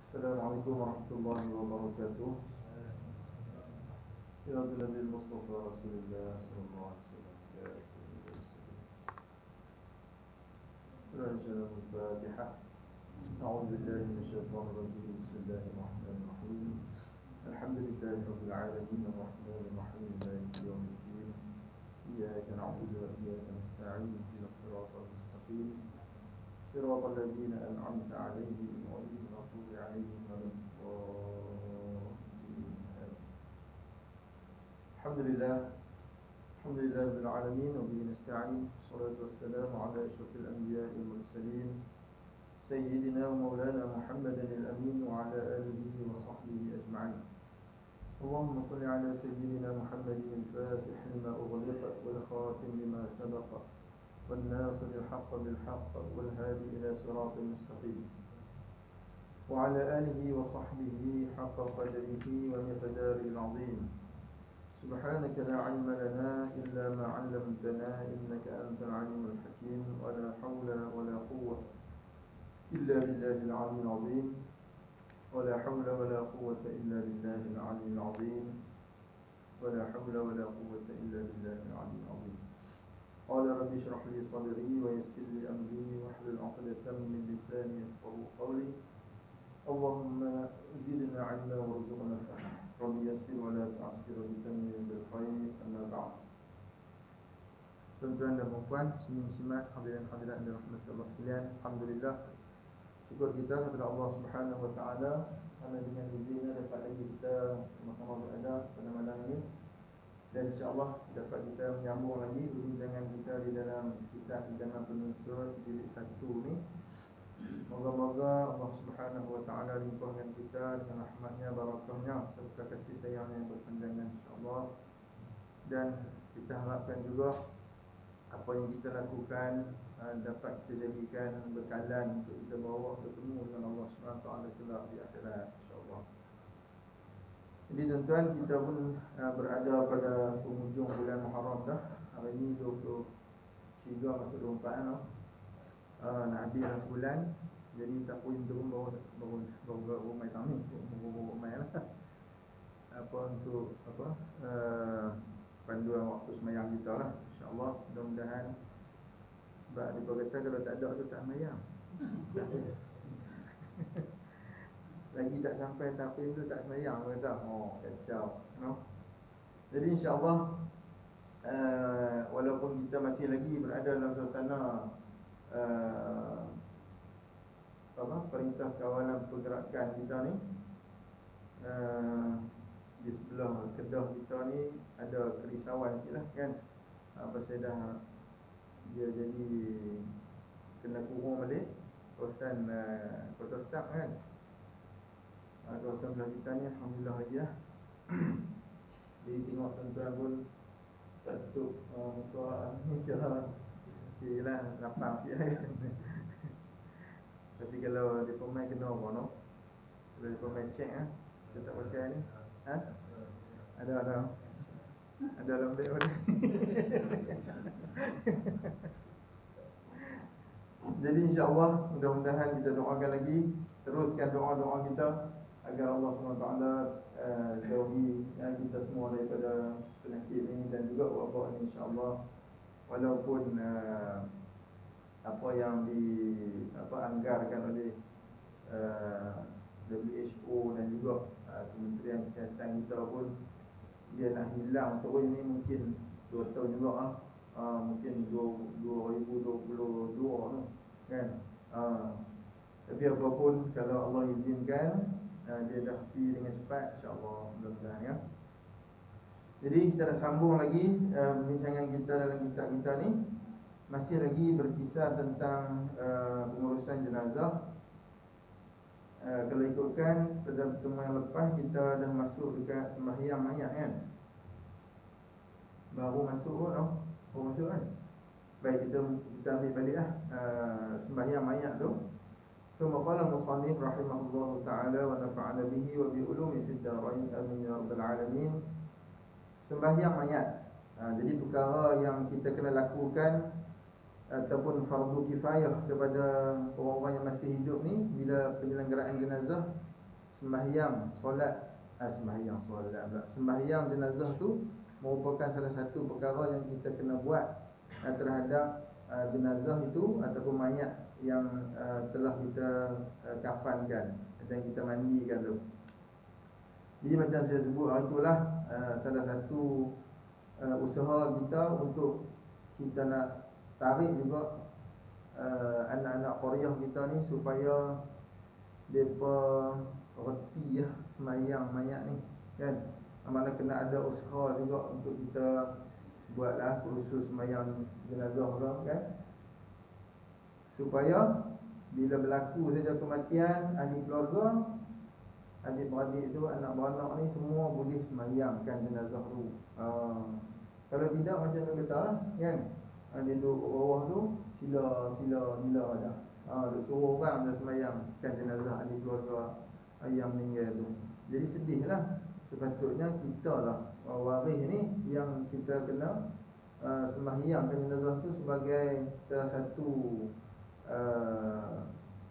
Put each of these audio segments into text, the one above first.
Assalamualaikum warahmatullahi wabarakatuh. Ya Nabi Mustafa Rasulullah sallallahu alaihi wasallam. Rajul Al-Fatihah. A'udzu billahi minasyaitonir rajim. Bismillahirrahmanirrahim. Alhamdulillahi rabbil alamin arrahmanir rahim maliki yaumiddin. Iyyaka na'budu wa iyyaka nasta'in. Ihdinas siratal mustaqim. Siratal ladzina an'amta 'alaihim ghairil maghdubi 'alaihim waladdallin. Alhamdulillah rabbil alamin wa bihi nasta'in. Shalatu wassalamu ala asyrafil anbiya'i wal mursalin sayyidina wa maulana Muhammadin al-amin wa ala alihi wa sahbihi ajma'in. Allahumma salli ala sayyidina Muhammadin al-fatih lima ughliqa wal khatim lima sabaqa wan nasiril haqqi bil haqqi wal hadi ila siratal mustaqim wa ala alihi wa sahbihi haqqa qadrihi wa miqdaril 'azim. سبحانك لا علم لنا إلا ما علمتنا إنك أنت العليم الحكيم ولا حول ولا قوة إلا بالله العلي العظيم ولا حول ولا قوة إلا بالله العلي العظيم ولا حول ولا قوة إلا بالله العلي العظيم. قال رب اشرح لي صدري ويسر لي أمري واحلل عقدة من لساني يفقهوا قولي. اللهم زدنا علما وارزقنا فهما. Rabbi yassir wa la tu'assir bitammin bil khair. Amma ba'd. Tuan-tuan dan puan-puan, muslimin-muslimat, hadirin-hadirat yang dirahmati Allah sekalian, alhamdulillah, syukur kita kepada Allah Subhanahu wa taala kerana dengan izinnya dapat lagi kita sama-sama berada pada malam ini, dan insya-Allah dapat kita menyambung lagi perbincangan kita di dalam kitab Idaman Penuntut jilid 1 ni. Moga-moga Allah Subhanahu wa taala limpahkan kita dengan rahmatnya, barakahnya serta kasih sayangnya yang berpanjangan insya-Allah. Dan kita harapkan juga apa yang kita lakukan dapat kita jadikan bekalan untuk kita bawa bertemu dengan Allah Subhanahu wa taala kelak di akhirat insya-Allah. Jadi tuan-tuan, kita pun berada pada penghujung bulan Muharram dah. Hari ini 23 masuk 24 nak habis dalam sebulan. Jadi takwim tu pun baru mai tahun ni, baru mai lah. Untuk panduan waktu sembahyang kita lah insya-Allah. Mudah-mudahan, sebab dia kata kalau tak ada tu tak sembahyang. Lagi tak sampai takwim tu tak sembahyang kata. Kacau, no? Jadi insya-Allah walaupun kita masih lagi berada dalam suasana perintah kawalan pergerakan kita ni, di sebelah Kedah kita ni ada kerisauan sikit lah kan, pasal dah dia jadi kena kurung balik kawasan Kota Stark kan. Kawasan belah kita ni alhamdulillah lagi lah. Jadi tengok tuan-tuan pun tak tutup muka ni, kira lah lapang sikit kan. Tapi kalau dia pemain kena apa no? Kalau dia pemain check kita tak pakai ni. Ada lembek pada. Jadi insya-Allah mudah-mudahan kita doakan lagi, teruskan doa-doa kita agar Allah SWT jauhi kita semua daripada penyakit ini dan juga wabak ini insya-Allah. Walaupun apa yang anggarkan oleh WHO dan juga Kementerian Kesihatan kita pun, dia nak hilang terus ni mungkin 2 tahun juga mungkin 2022 tu kan. Tapi apapun, kalau Allah izinkan dia dah pergi dengan cepat insya-Allah, mudah-mudahan ya. Jadi kita nak sambung lagi perbincangan kita dalam kitab kita ni. Masih lagi berkisah tentang pengurusan jenazah. Kalau ikutkan pada pertemuan yang lepas, kita dah masuk dekat sembahyang mayat kan. Baru masuk pun baru masuk kan. Baik, kita ambil balik lah sembahyang mayat tu. Thumma qala musannif rahimahullahu ta'ala wa nafa'ana bihi wa bi ulumi fid darain amin ya rabbal alamin. Sembahyang mayat, jadi perkara yang kita kena lakukan ataupun fardu kifayah kepada orang-orang yang masih hidup ni bila penyelenggaraan jenazah sembahyang jenazah tu merupakan salah satu perkara yang kita kena buat terhadap jenazah itu ataupun mayat yang telah kita kafankan dan kita mandikan tu. Jadi macam saya sebut, itulah salah satu usaha kita untuk kita nak tarik juga anak-anak qaryah kita ni supaya depa reti sembahyang mayat ni kan. Mana kena ada usaha juga untuk kita buatlah kursus sembahyang jenazah kan, supaya bila berlaku saja kematian ahli keluarga, adik-beradik tu, anak beranak ni semua boleh sembahyangkan jenazah tu. Kalau tidak macam tu kata kan, dia duduk bawah tu sila dah. Duk suruh orang dah sembahyangkan jenazah ahli keluarga yang meninggal tu. Jadi sedihlah. Sepatutnya kita lah waris ni yang kita kena sembahyangkan jenazah tu sebagai salah satu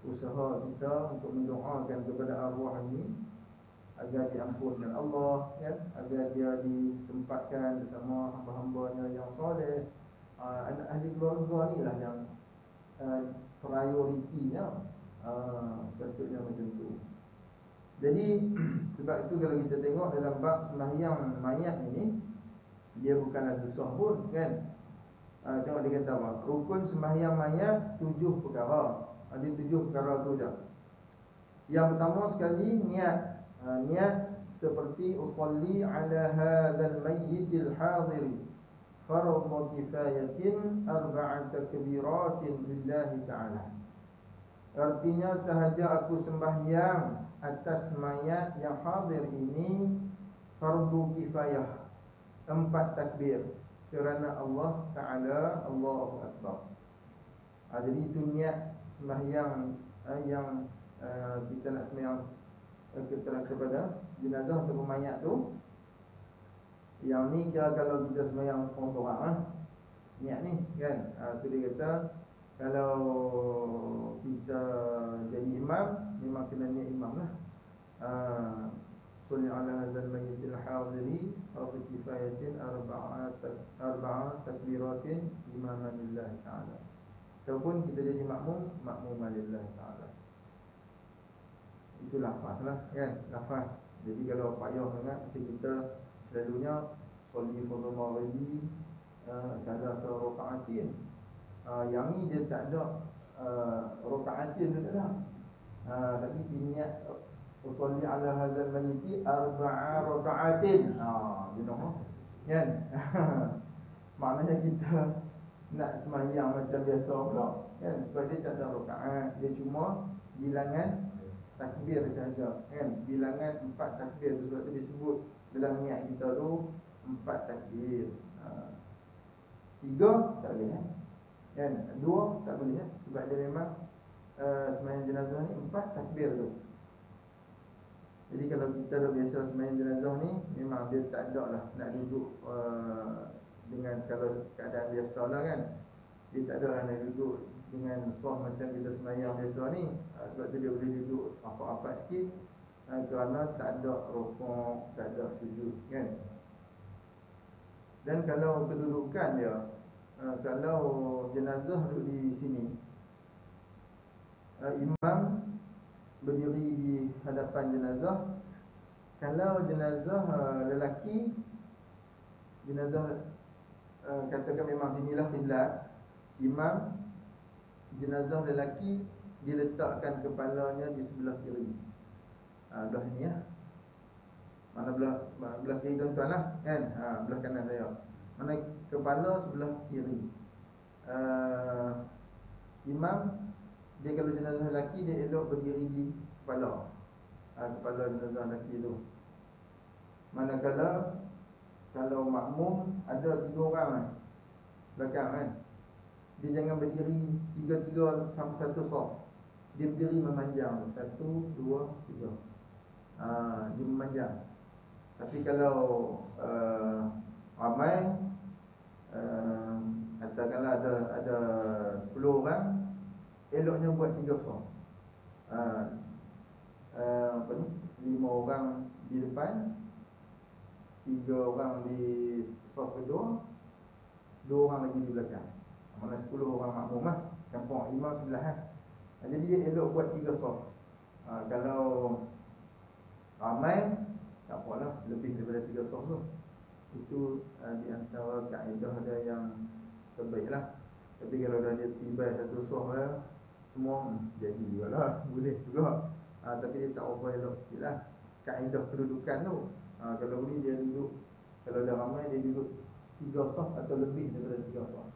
usaha kita untuk mendoakan kepada arwah ini agar diampunkan Allah kan, agar dia ditempatkan bersama hamba-hambanya yang soleh. Anak ahli keluarga ni lah yang prioritinya, sepatutnya macam tu. Jadi sebab itu kalau kita tengok dalam bab sembahyang mayat ini, dia bukanlah susah pun kan. Tengok dia kata apa? Rukun sembahyang mayat 7 perkara. Ada 7 perkara tu je. Yang pertama sekali niat. Niat seperti usalli ala hadzal mayyitil hadiri fardhu kifayatin arba'at takbiratin lillahi ta'ala. Artinya sahaja aku sembahyang atas mayat yang hadir ini fardu kifayah, 4 takbir kerana Allah Ta'ala, Allahu Akbar. Jadi itu niat sembahyang yang kita nak sembahyang kepada jenazah atau mayat tu. Yang ni kira kalau kita sembahyang seorang-seorang niat ni kan. Tu dia kata kalau kita jadi imam, memang kena niat imam lah. Salli ala hadzal mayyitil hadiri fardu kifayatin arba'a takbiratin imaman lillahi ta'ala. Ataupun kita jadi makmum lillahi ta'ala. Itu lafaz lah kan, lafaz. Jadi kalau payah sangat, mesti kita selalunya salli fardhu maghribi salasa raka'atin. Yang ni dia tak ada raka'atin tu tak ada. Tapi niat usolli ala hadzal mayyiti arba'a raka'atin. You know kan. Maknanya kita nak sembahyang macam biasa pula kan, sebab dia tak ada rakaat, dia cuma bilangan takbir saja kan. Bilangan 4 takbir, sebab tu disebut dalam niat kita tu 4 takbir. 3 tak boleh kan, 2 tak boleh sebab dia memang sembahyang jenazah ni 4 takbir tu. Jadi kalau kita dah biasa sembahyang jenazah ni, memang dia tak ada lah nak duduk dengan kalau keadaan biasa lah kan, dia tak ada lah nak duduk dengan soh macam kita sembahyang biasa ni. Sebab tu dia boleh duduk apa-apa sikit kerana tak ada rukuk, tak ada sujud kan. Dan kalau kedudukan dia, kalau jenazah duduk di sini, imam berdiri di hadapan jenazah. Kalau jenazah lelaki, jenazah katakan memang sinilah kiblat, imam jenazah lelaki diletakkan kepalanya di sebelah kiri. Belah sini ya. Mana belah kiri tuan-tuan lah kan, belah kanan saya. Mana kepala sebelah kiri. Imam dia kalau jenazah lelaki, dia elok berdiri di kepala, kepala jenazah lelaki tu. Manakala kalau makmum ada 3 orang belakang kan, dia jangan berdiri 3-3 sampai satu saf. Dia berdiri memanjang 1, 2, 3. Dia memanjang. Tapi kalau ramai, katakanlah ada 10 orang, eloknya buat 3 saf. orang di depan, 3 orang di saf kedua, 2 orang lagi di belakang. Mana 10 orang makmum lah, campur imam sebelahan. Jadi dia elok buat 3 saf. Kalau ramai, tak apalah, lebih daripada 3 saf tu. Itu di antara kaedah dia yang terbaik lah. Tapi kalau dah dia tiba satu saf lah, semua jadi juga lah, boleh juga. Tapi dia tak apa elok sikit lah kaedah kedudukan tu. Kalau boleh dia duduk, kalau dah ramai dia duduk 3 saf atau lebih daripada 3 saf.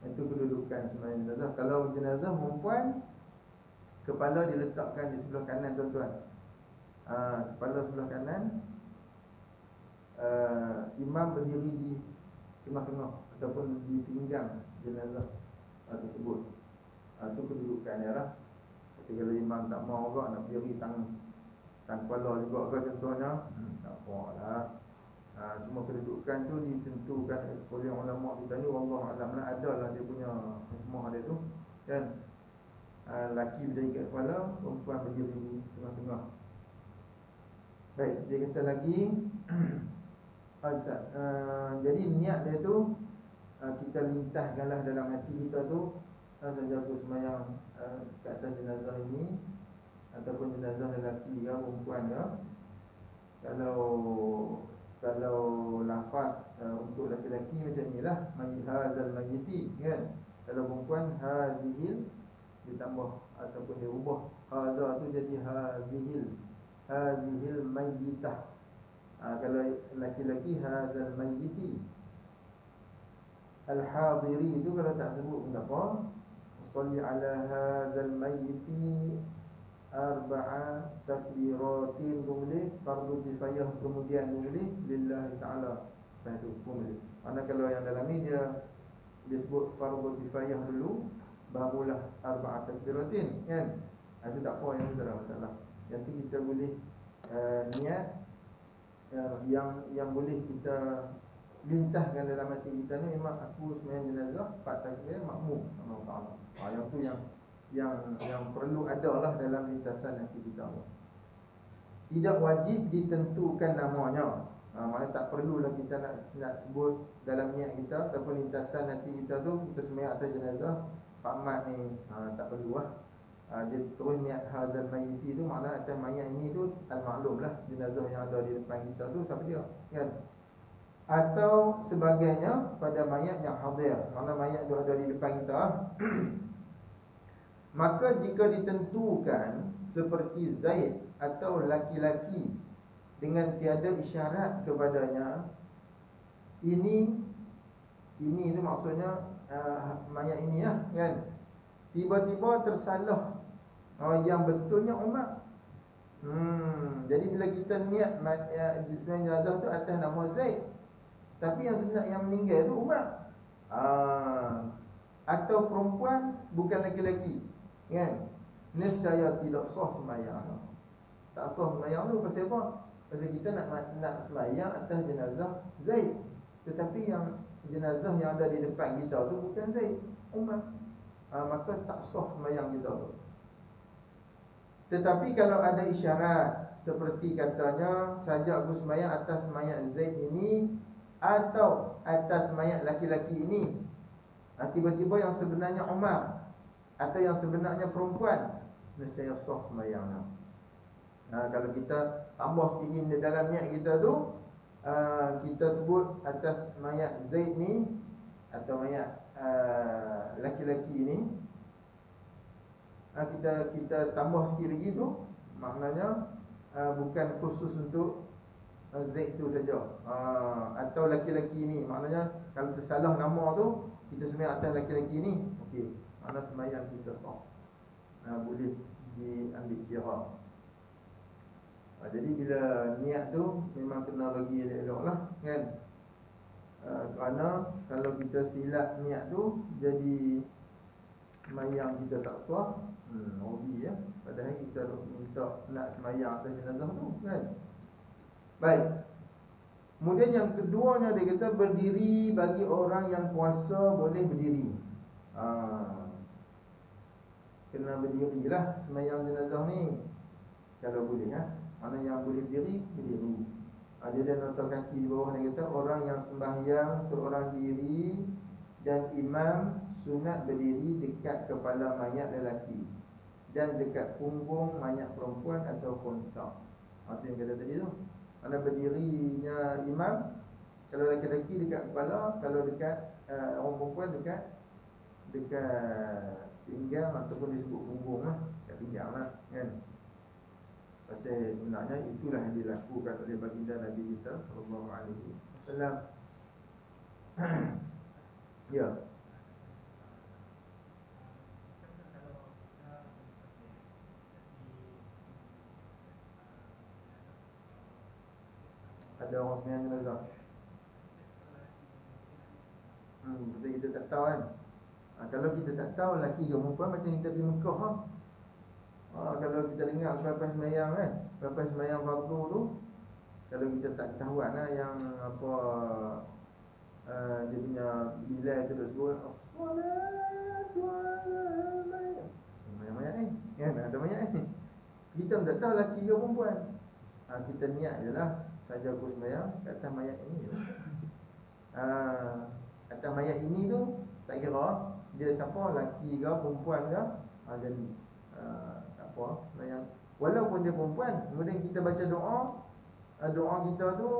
Itu kedudukan sembahyang jenazah. Kalau jenazah perempuan, kepala diletakkan di sebelah kanan tuan-tuan. Kepala sebelah kanan, imam berdiri di tengah-tengah ataupun di pinggang jenazah tersebut. Itu kedudukan dia lah. Tapi kalau imam tak mau juga nak berdiri tangan kepala juga ke contohnya, tak apa lah. Cuma kedudukan tu ditentukan oleh ulama kita ni, wallahu a'lam, adalah dia punya hikmah dia tu kan. Laki berdiri kat kepala, perempuan berdiri di tengah-tengah. Baik, dia kata lagi jadi niat dia tu kita lintahkanlah dalam hati kita tu, saja aku sembahyang ke atas jenazah ini ataupun jenazah lelaki ke perempuan ke. Kalau lafaz untuk lelaki macam inilah, hadzal mayyiti kan. Kalau perempuan hadhil ditambah ataupun diubah hadza tu jadi hadhil mayyitah. Kalau lelaki hadzal mayyiti. Al-hadiri itu kalau tak sebut pun tak apa. Shalli ala hadzal mayyiti arba'a takbiratin boleh, fardu kifayah kemudian boleh, lillahi ta'ala itu boleh. Mana kalau yang dalam ni dia sebut fardu kifayah dulu, barulah arba'a takbiratin kan. Itu tak apa, yang tu tak ada masalah. Yang tu kita boleh niat yang boleh kita lintahkan dalam hati kita ni, memang aku sembahyang jenazah 4 takbir makmum Allah Ta'ala. Yang tu yang perlu ada lah dalam lintasan hati kita. Tidak wajib ditentukan namanya. Maknanya tak perlulah kita nak sebut dalam niat kita ataupun lintasan hati kita tu kita sembahyang atas jenazah Pak Mat ni, tak perlu lah. Dia terus niat hadzal mayyiti tu, makna atas mayat ini tu al-maklum lah, jenazah yang ada di depan kita tu siapa dia kan. Atau sebagainya pada mayat yang hadir, makna mayat tu ada di depan kita. Maka jika ditentukan seperti Zaid atau laki-laki dengan tiada isyarat kepadanya, ini tu maksudnya mayat ini lah kan, tiba-tiba tersalah yang betulnya Umar. Jadi bila kita niat sembahyang jenazah tu atas nama Zaid, tapi yang sebenarnya yang meninggal tu Umar, atau perempuan bukan laki-laki kan, nescaya tidak sah sembahyang. Tak sah sembahyang tu pasal apa? Pasal kita nak sembahyang atas jenazah Zaid, tetapi yang jenazah yang ada di depan kita tu bukan Zaid, Umar. Maka tak sah sembahyang kita tu. Tetapi kalau ada isyarat seperti katanya, saja aku sembahyang atas mayat Zaid ini atau atas mayat laki-laki ini, tiba-tiba yang sebenarnya Umar atau yang sebenarnya perempuan, nescaya sah sembahyangnya. Kalau kita tambah sikit di dalam niat kita tu, kita sebut atas mayat Zaid ni atau mayat laki-laki ini, kita tambah sikit lagi tu, maknanya bukan khusus untuk Zaid tu saja, atau laki-laki ni, maknanya kalau tersalah nama tu, kita sembahyang atas laki-laki ni, okey, makna sembahyang kita sah, boleh diambil kira. Jadi bila niat tu memang kena bagi elok-elok lah kan. Kerana kalau kita silap niat tu, jadi sembahyang kita tak sah, rugi ya. Padahal kita minta nak sembahyang atas jenazah tu kan. Baik. Kemudian yang keduanya dia kata berdiri bagi orang yang puasa boleh berdiri. Kena berdiri lah sembahyang jenazah ni kalau boleh Mana yang boleh berdiri, berdiri. Dia dah notol kaki di bawah. Dia kata orang yang sembahyang seorang diri dan imam sunat berdiri dekat kepala mayat lelaki dan dekat punggung mayat perempuan atau khunsa. Itu yang kata tadi tu. Mana berdirinya imam, kalau lelaki-lelaki dekat kepala, kalau dekat orang perempuan dekat pinggang ataupun disebut punggung lah, dekat pinggang lah kan. Pasal sebenarnya itulah yang dilakukan oleh baginda Nabi kita sallallahu alaihi wasallam. Ya. Ada orang sembahyang jenazah. Pasal kita tak tahu kan. Kalau kita tak tahu lelaki ke perempuan, macam kita pergi Mekah lah. Kalau kita dengar lepas sembahyang kan, lepas sembahyang fardu tu, kalau kita tak ketahuan lah yang apa dia punya Bilal tu duk sebut as-salatu ala mayat, mayat ni kan, ada mayat ni. Kita tak tahu lelaki ke perempuan. Kita niat je lah, saja aku sembahyang kat atas mayat ini tu. Atas mayat ini tu tak kira dia siapa, lelaki ke perempuan ke, jadi tak apa sembahyang. Walaupun dia perempuan, kemudian kita baca doa, doa kita tu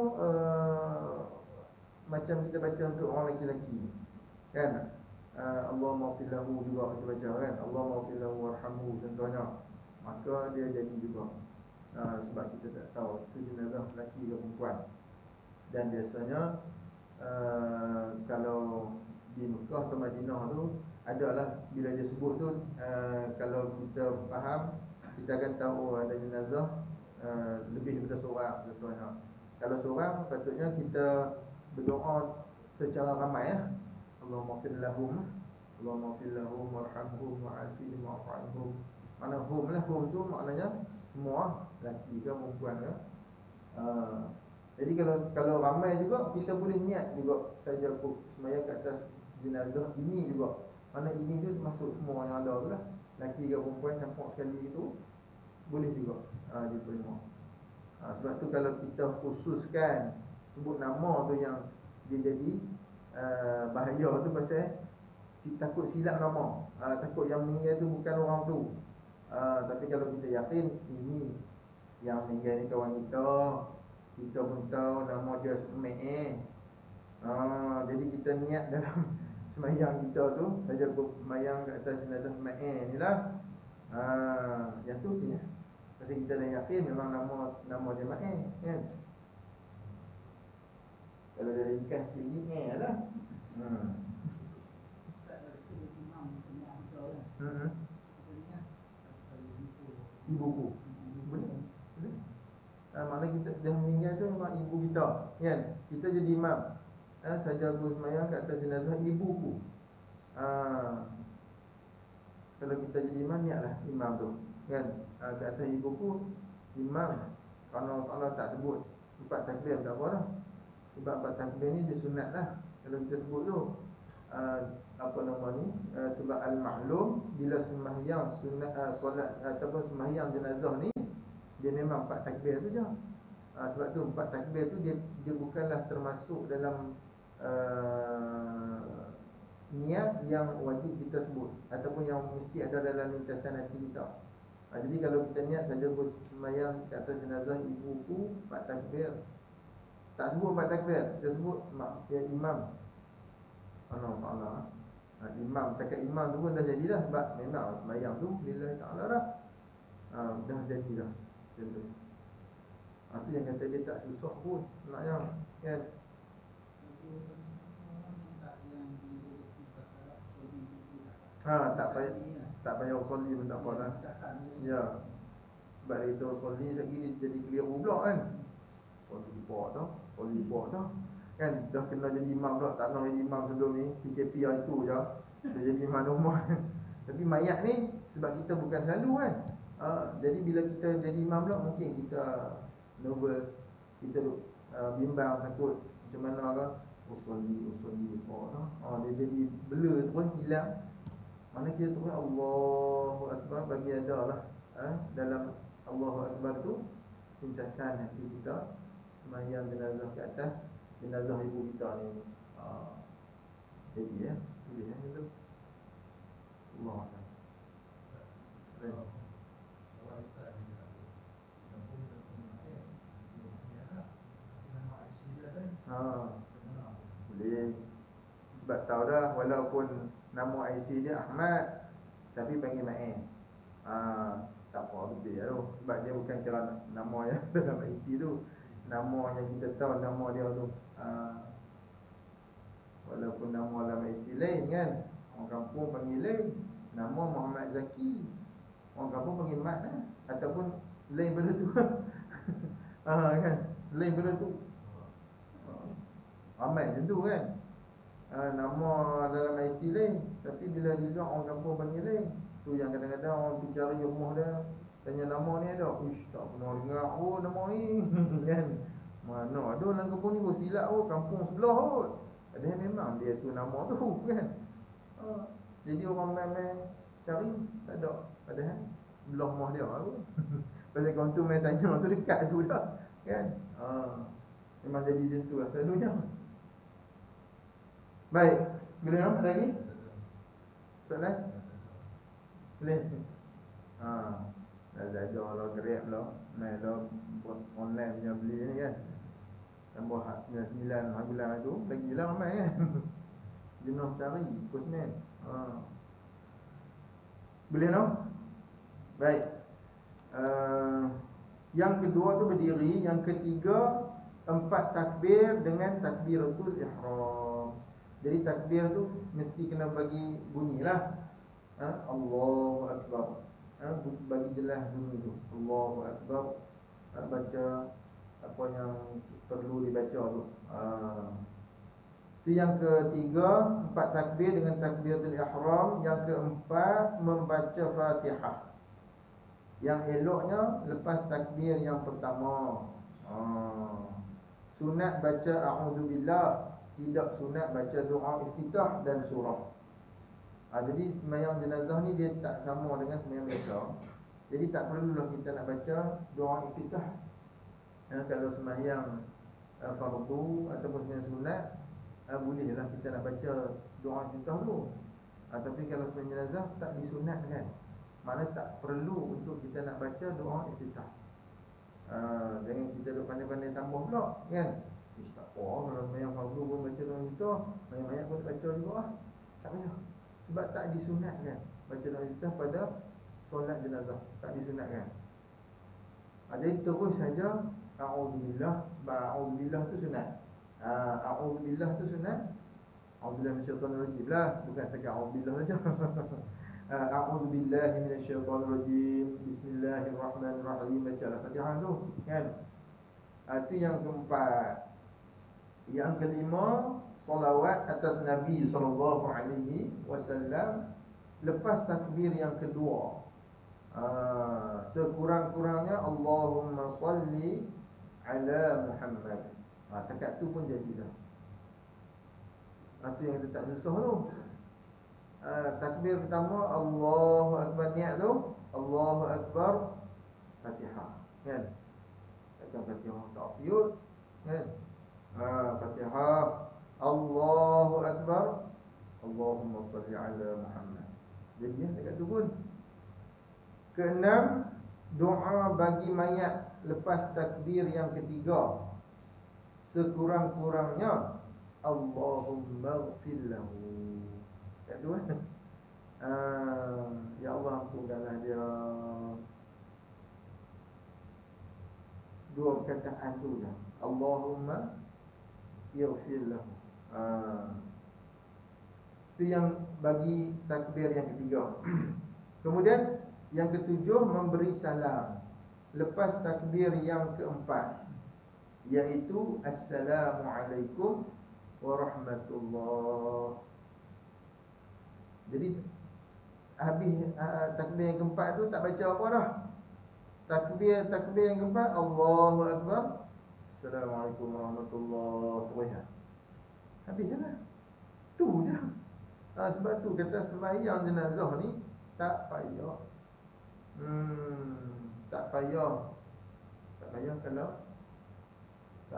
macam kita baca untuk orang lelaki-lelaki kan. Allahumma fil lahu juga kita baca kan, Allahumma fil lahu warhamhu contohnya, maka dia jadi juga. Sebab kita tak tahu itu jenazah lelaki ke perempuan. Dan biasanya kalau di Mekah atau Madinah tu adalah bila dia sebut tu, kalau kita faham, kita akan tahu ada jenazah lebih daripada seorang contohnya. Kalau seorang, patutnya kita berdoa secara ramai ya. Allahumma fil lahum, Allahumma fil lahum warhamhum wa'afihim wa'fu. Mana hum lah, hum tu maknanya semua, lelaki ke perempuan ke. Jadi kalau ramai juga, kita boleh niat juga saja sembahyang kat atas jenazah ini juga. Mana ini tu masuk semua yang ada tu lah, lelaki ke perempuan campur sekali itu boleh juga diterima. Sebab tu kalau kita khususkan sebut nama tu yang dia jadi bahaya tu, pasal takut silap nama, takut yang meninggal tu bukan orang tu. Tapi kalau kita yakin ini yang meninggal ni kawan kita, kita pun tahu nama dia jadi kita niat dalam sembahyang kita tu, saja sembahyang kat atas jenazah ni lah. Yang tu ya. Pasal kita dah yakin memang nama dia kan. Kalau dia ringkas sikit ni lah. Ibuku. Boleh. Makna kita dah meninggal tu memang ibu kita kan. Kita jadi imam. Saja aku sembahyang kat atas jenazah ibuku. Kalau kita jadi imam, niatlah imam tu kan. Kat atas ibuku, imam. Kalau tak sebut 4 takbir tak apa lah. Sebab 4 takbir ni dia sunat lah. Kalau kita sebut tu apa nama ni, sebab al-ma'lum bila sembahyang sunat, solat ataupun sembahyang jenazah ni, dia memang 4 takbir tu je. Sebab tu 4 takbir tu dia bukanlah termasuk dalam niat yang wajib kita sebut ataupun yang mesti ada dalam lintasan hati kita. Jadi kalau kita niat saja bersembahyang ke atas jenazah ibuku 4 takbir, tak sebut 4 takbir, kita sebut ya imam. Allah Ta'ala, imam, takat imam tu pun dah jadilah. Sebab memang sembahyang tu lillahi ta'ala dah, dah jadilah. Contoh tu yang kata dia tak susah pun nak kan. Tak payah usolli pun tak apa lah. Ya. Sebab dia kata usolli lagi jadi keliru pula kan. Usolli buat tau kan, dah kena jadi imam dah. Tak nak jadi imam sebelum ni, PKP yang itu je dah jadi imam rumah. Tapi mayat ni, sebab kita bukan selalu kan, jadi bila kita jadi imam pula, mungkin kita nervous, kita bimbang, takut macam mana kan. Usolli dia jadi blur terus hilang. Mana kita terus Allahu Akbar bagi ada lah. Dalam Allahu Akbar tu pintasan hati kita sembahyang jenazah ke atas jenazah ibu kita ni. Jadi ya, tulis gitu. Allah Akbar. Boleh. Sebab tahu dah walaupun nama IC dia Ahmad tapi panggil Ma'in. Tak apa betul ya tu. Sebab dia bukan kira nama yang dalam IC tu. Nama yang kita tahu nama dia tu. Walaupun nama dalam IC lain kan. Orang kampung panggil lain. Nama Muhammad Zaki. Orang kampung panggil Mat lah. Ataupun lain benda tu. Kan. Lain benda tu. Ramai macam tu kan. Nama dalam IC lain tapi bila di luar orang kampung panggil lain. Tu yang kadang-kadang orang pergi cari rumah dia tanya nama ni ada. Uish tak pernah dengar nama ni. Kan. Mana ada dalam kampung ni silap kampung sebelah kot. Padahal memang dia tu nama tu kan. Jadi orang main-main cari tak ada. Padahal sebelah rumah dia tu. Pasal kawan tu main tanya tu dekat tu dah. Kan. Memang jadi macam tu lah selalunya. Baik, boleh tak? Ada lagi? Soalan? Boleh? Dah ajar lah Grab lah. Main lah buat online punya beli ni kan. Tambah hak 99 hari bulan tu lagilah ramai kan. Jenuh cari postman. Boleh tak? Baik. Yang kedua tu berdiri, yang ketiga 4 takbir dengan takbiratul ihram. Jadi takbir tu mesti kena bagi bunyilah. Allahu Akbar. Bagi jelas bunyi tu. Allahu Akbar. Baca apa yang perlu dibaca tu. Itu yang ketiga, 4 takbir dengan takbiratul ihram. Yang keempat membaca Fatihah. Yang eloknya lepas takbir yang pertama. Sunat baca a'udzubillah. Tidak sunat baca doa iftitah dan surah. Jadi sembahyang jenazah ni dia tak sama dengan sembahyang biasa. Jadi tak perlulah kita nak baca doa iftitah. Kalau sembahyang fardu ataupun sembahyang sunat, bolehlah kita nak baca doa iftitah tu. Tapi kalau sembahyang jenazah tak disunatkan. Maknanya tak perlu untuk kita nak baca doa iftitah. Jangan kita duk pandai-pandai tambah pula kan. Tak apa kalau sembahyang fardu pun baca doa iftitah, mayat-mayat pun baca juga lah. Tak payah. Sebab tak disunatkan baca doa iftitah pada solat jenazah. Tak disunatkan. Jadi terus saja a'udzubillah. Sebab a'udzubillah tu sunat. A'udzubillah tu sunat. A'udzubillah minasyaitonirrajim lah. Bukan setakat a'udzubillah saja. A'udzubillahi minasyaitonirrajim. Bismillahirrahmanirrahim. Baca Al-Fatihah tu kan. Itu yang keempat. Yang kelima, salawat atas Nabi SAW lepas takbir yang kedua. Sekurang-kurangnya Allahumma salli ala Muhammad. Takat tu pun jadi dah. Itu yang kita tak susah tu. Takbir pertama Allahu Akbar, niat tu Allahu Akbar Fatihah kan. Takkan Fatihah tak piut kan. Fatihah Allahu Akbar Allahumma salli ala Muhammad. Jadi dekat tu pun. Keenam, doa bagi mayat lepas takbir yang ketiga. Sekurang-kurangnya Allahumma ighfir lahu. Dekat tu kan. Ya Allah ampunkanlah dia. Dua perkataan tu je. Allahumma ighfir lahu. Itu yang bagi takbir yang ketiga. Kemudian yang ketujuh, memberi salam lepas takbir yang keempat, iaitu Assalamualaikum warahmatullahi. Jadi habis takbir yang keempat tu tak baca apa dah. Takbir yang keempat Allahu Akbar, Assalamualaikum warahmatullahi wabarakatuh. Habis je lah. Tu je. Sebab tu kata sembahyang jenazah ni tak payah. Tak payah Tak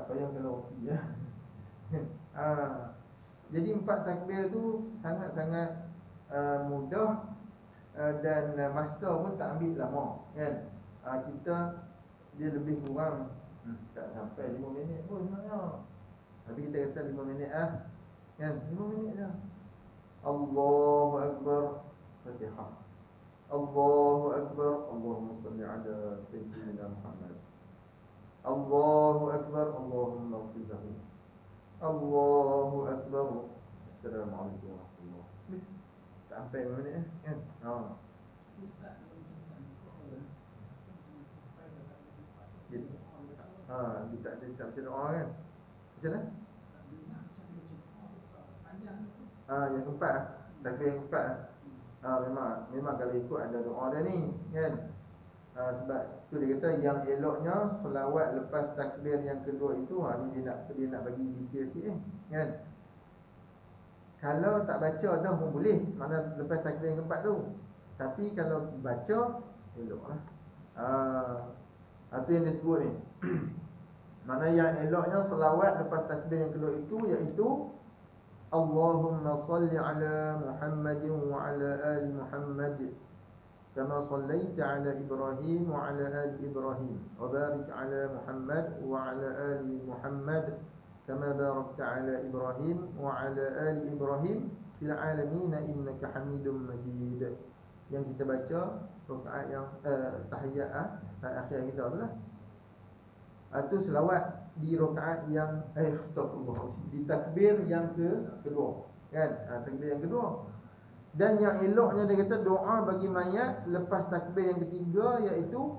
payah kalau ya. Jadi 4 takbir tu sangat-sangat mudah, dan masa pun tak ambil lama kan. Kita dia lebih kurang tak sampai 5 minit pun sebenarnya. Tapi kita kata 5 minit kan, 5 minit je. Allahu Akbar, Fatihah. Allahu Akbar, Allahumma salli ala Sayyidina Muhammad. Allahu Akbar, Allahumma ighfir lahu. Allahu Akbar, Assalamualaikum warahmatullahi wabarakatuh. Tak sampai 5 minit kan. Dia tak baca doa kan. Macam mana? Yang keempat takbir yang keempat memang kalau ikut ada doa dah ni kan. Sebab tu dia kata yang eloknya selawat lepas takbir yang kedua itu, ni dia nak bagi detail sikit kan. Kalau tak baca dah pun boleh, mana lepas takbir yang keempat tu. Tapi kalau baca eloklah. Itu yang disebut ni. Mana yang eloknya selawat lepas takbir yang kedua itu, iaitu Allahumma salli ala Muhammadin wa ala ali Muhammad kama sallaita ala Ibrahim wa ala ali Ibrahim wa barik ala Muhammad wa ala ali Muhammad kama barakta ala Ibrahim wa ala ali Ibrahim fil alamin innaka Hamidum Majid. Yang kita baca rakaat yang tahiyat akhir kita tu lah. Itu selawat di rakaat yang di takbir yang kedua kan. Takbir yang kedua. Dan yang eloknya dia kata doa bagi mayat lepas takbir yang ketiga, iaitu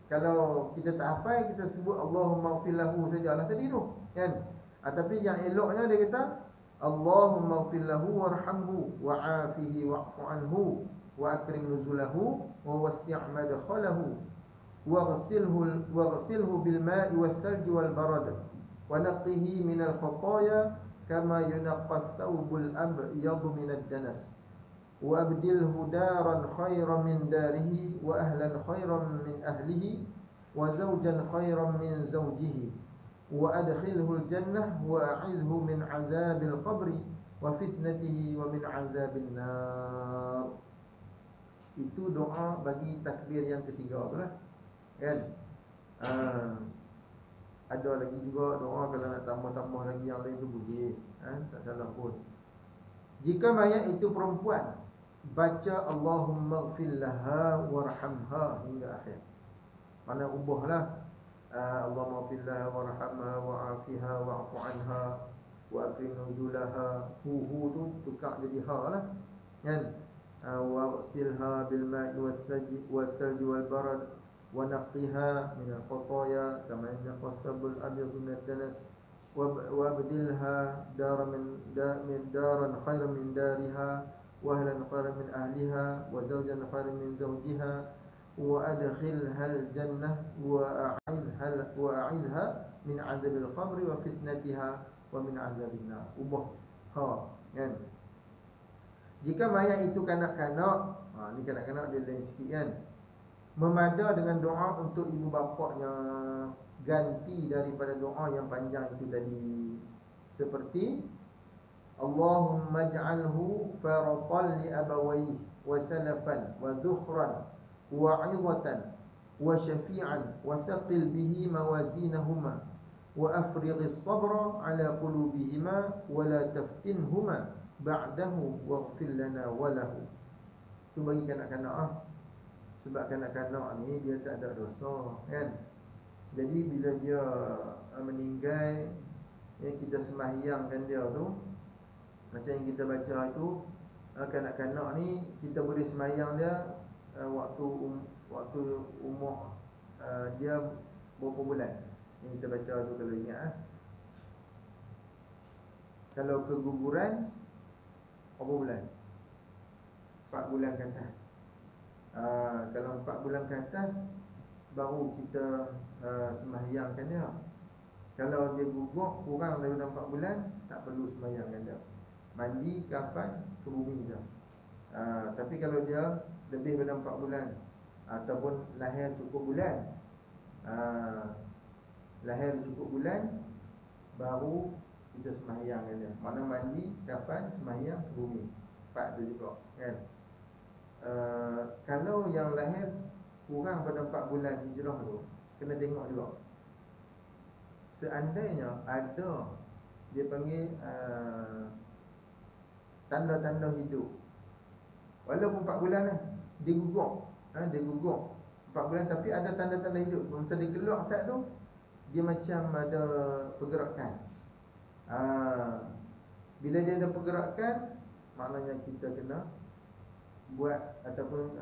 kalau kita tak hafal, kita sebut Allahumma ighfir lahu sajalah tadi tu kan. Tapi yang eloknya dia kata Allahumma ighfir lahu warhamhu wa'afihi wa'fu anhu wa akrim nuzulahu wa wasi' madkhalahu waghsilhu bil ma'i was salji wal barad wa naqqihi min al khataaya kama yunqqa ath-thawbul abyad min ad-danas wa abdilhu daran khairan min darihi wa ahlan khairan min ahlihi wa zawjan khairan min zawjihi wa adkhilhu al-jannah wa a'idhhu min 'adzabil qabri wa fitnatihi wa min 'adzabil nar. Itu doa bagi takbir yang ketiga tu lah kan. Ada lagi juga doa kalau nak tambah-tambah lagi yang lain tu boleh, tak salah pun. Jika mayat itu perempuan, baca Allahumma ighfir laha warhamha hingga akhir. Mana ubahlah Allahumma ighfir laha warhamha wa'afiha wa'fu anha wa akrim nuzulaha. Hu tu tukar jadi ha lah kan. Waghsilha bil ma'i was salji wal barad wa naqqiha min al khataaya kama yanqa as-sabul abyad min ad-danas wa abdilha daran khairan min dariha wa ahlan khairan min ahliha wa zawjan khairan min zawjiha wa adkhilha al-jannah wa a'idha min 'adzabil qabri wa fitnatiha wa min 'adzabin nar. Ubah kan. Jika mayat itu kanak-kanak, ni kanak-kanak dia lain sikit kan. Memada dengan doa untuk ibu bapaknya, ganti daripada doa yang panjang itu tadi. Seperti Allahumma ij'alhu faratan li abawayhi wa salafan wa dhukhran wa 'idhatan wa syafi'an wa thaqil bihi mawazinahuma wa afrighis sabra 'ala qulubihima wa la taftinhuma ba'dahu waghfir lana wa lahu. Tu bagi kanak-kanak sebab kanak-kanak ni dia tak ada dosa kan. Jadi bila dia meninggal, kita sembahyangkan dia tu, macam yang kita baca tu, kanak-kanak ni kita boleh sembahyang dia waktu umur dia berapa bulan. Yang kita baca tu kalau ingat Kalau keguguran berapa bulan? 4 bulan ke atas. Kalau 4 bulan ke atas baru kita sembahyangkan dia. Kalau dia gugur kurang daripada 4 bulan, tak perlu sembahyangkan dia. Mandi, kafan, ke bumi je. Tapi kalau dia lebih daripada 4 bulan ataupun lahir cukup bulan, lahir cukup bulan, baru kita sembahyangkan dia. Mana mandi, kafan, sembahyang ke bumi. 4 tu juga kan. Kalau yang lahir kurang pada 4 bulan hijrah tu, kena tengok juga. Seandainya ada, dia panggil tanda-tanda hidup, walaupun 4 bulan dia gugur, dia gugur 4 bulan, tapi ada tanda-tanda hidup. Masa dia keluar saat tu, dia macam ada pergerakan. Bila dia ada pergerakan, maknanya kita kena buat ataupun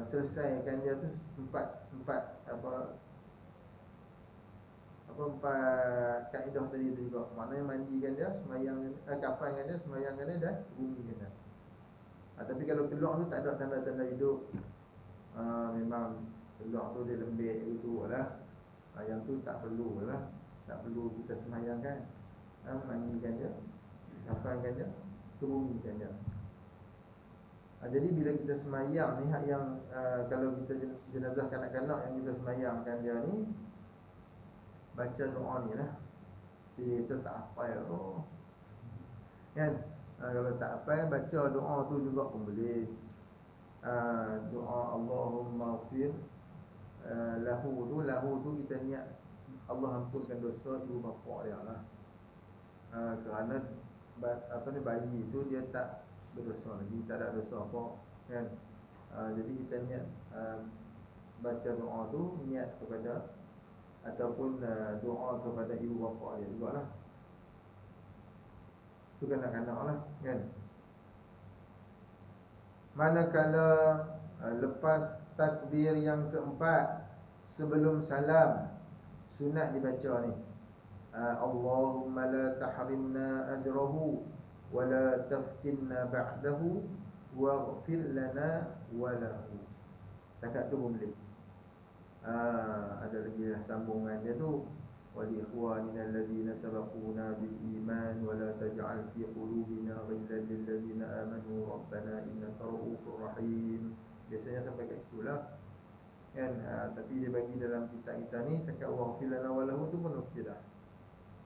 selesaikan dia tu empat kaedah tadi tu juga. Maknanya mandikan dia, sembahyang, kafankan dia, sembahyangkan dia dan bumikan dia. Tapi kalau keluar tu tak ada tanda-tanda hidup, memang keluar tu dia lembik gitu lah, yang tu tak perlu lah, tak perlu kita sembahyangkan. Mandikan dia, kafankan dia, bumikan dia. Jadi bila kita sembahyang ni, hak yang kalau kita jenazah kanak-kanak yang kita sembahyangkan dia ni, baca doa ni lah. Kita tak hafal kan? Kalau tak hafal, baca doa tu juga pun boleh. Doa Allahumma ghfir lahu tu kita niat Allah ampunkan dosa ibu bapa dia lah. Kerana bayi tu dia tak berdosa lagi, tak ada dosa apa kan. Jadi kita niat baca doa tu, niat kepada ataupun doa kepada ibu bapa dia jugalah. Itu kanak-kanak lah kan. Manakala lepas takbir yang keempat, sebelum salam, sunat dibaca ni, Allahumma la tahrimna ajrahu wa la taftinna ba'dahu waghfir lana wa lahu. Takat tu boleh. Ada lagi sambungan dia tu, wali ikhwanina alladhina sabaquna bil iman wa la taj'al fi qulubina ghillan lil ladzina amanu rabbana innaka ra'ufur rahim. Biasanya sampai kat situ lah kan. Tapi dia bagi dalam kitab kita ni cakap waghfir lana wa lahu tu pun okey dah.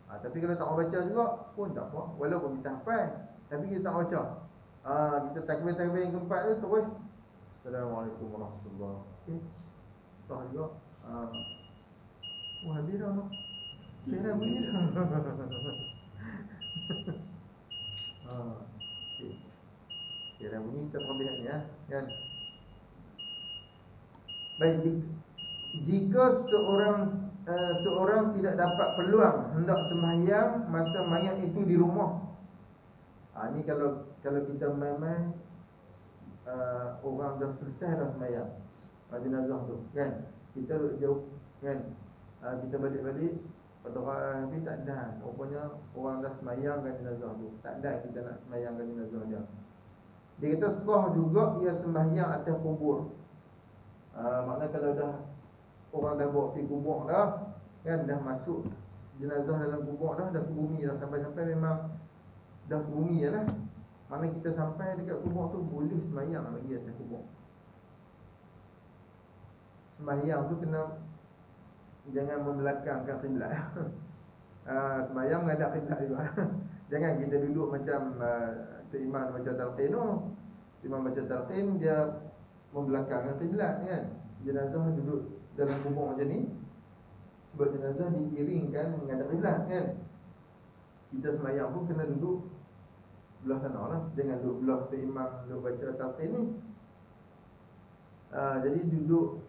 Tapi kalau tak mau baca juga pun tak apa, walaupun kita hafal tapi kita tak baca. Kita takbir-takbir yang keempat tu terus Assalamualaikum warahmatullahi wabarakatuh. Sah juga. Habis dah mak. Saya dah bunyi dah. Okay. Saya dah bunyi, kita terlebih ni kan. Baik, jika seorang tidak dapat peluang hendak sembahyang masa mayat itu di rumah. Ni kalau kita memang orang dah selesai dah sembahyang jenazah tu kan, kita jauh kan, kita balik-balik pada habis tak ada, rupanya orang dah sembahyangkan jenazah tu, tak ada kita nak sembahyangkan jenazah dia. Dia kata sah juga ia sembahyang atas kubur. Maknanya kalau dah orang dah bawa pergi kubur dah kan, dah masuk jenazah dalam kubur dah ke bumi dah, sampai-sampai memang dah ke bumi lah. Mana kita sampai dekat kubur tu boleh sembahyang lagi atas kubur. Sembahyang tu kena jangan membelakangkan kiblat. Sembahyang menghadap kiblat juga. Jangan kita duduk macam Tok Imam baca talqin tu. Imam baca talqin dia membelakangkan kiblat kan. Jenazah duduk dalam kubur macam ni, sebab jenazah diiringkan menghadap kiblat kan. Kita sembahyang pun kena duduk belah sana lah, jangan duduk belah Tok Imam duduk baca talqin ni. Jadi duduk